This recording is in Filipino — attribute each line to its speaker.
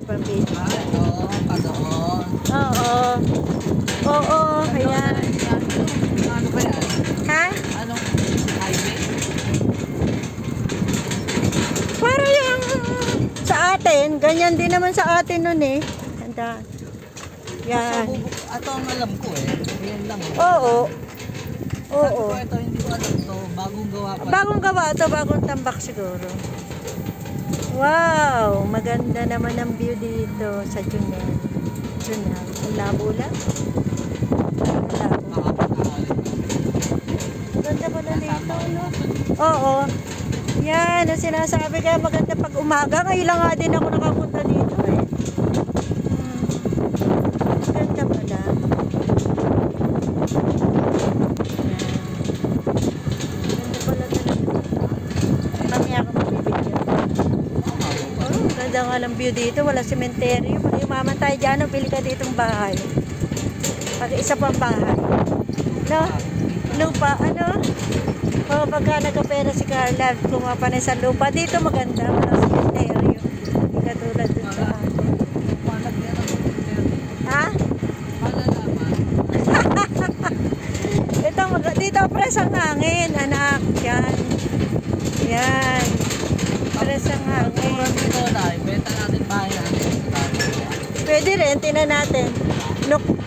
Speaker 1: pang video.
Speaker 2: Oo, pa doon.
Speaker 1: Oo. Oo, ayan.
Speaker 2: Ano ba yan?
Speaker 1: Ha?
Speaker 2: Anong highway?
Speaker 1: Para yung sa atin, ganyan din naman sa atin nun eh. Handa. Yan.
Speaker 2: Ito ang alam ko eh. Yan lang.
Speaker 1: Oo.
Speaker 2: Sabi
Speaker 1: Oo.
Speaker 2: ko ito, hindi ko alam to. Bagong gawa pa.
Speaker 1: Bagong gawa ito, bagong tambak siguro. Wow, maganda naman ang view dito sa Junel. Junel, ang labo lang. Labo. Ganda pala dito, no? Oo. Yan, ang sinasabi kaya maganda pag umaga. Ngayon lang nga din ako nakapunta dito eh. Ganda pala. Ganda pala talaga. Mamaya ako magbibigyan. Oh, ganda nga ng view dito. Wala sementeryo. Pag umaman tayo dyan, bili ka ditong bahay. Pag isa pang bahay. No? Lupa, ano? O, pagka nagkapera si Carla, kumapa na sa lupa. Dito maganda. Wala sementeryo. Hindi katulad dun sa atin. Ha? Dito press ang hangin, anak. Yan. Yan. Press ang hangin.
Speaker 2: Dito na, ibenta natin bahay natin.
Speaker 1: Pwede rin, tinan natin. Look.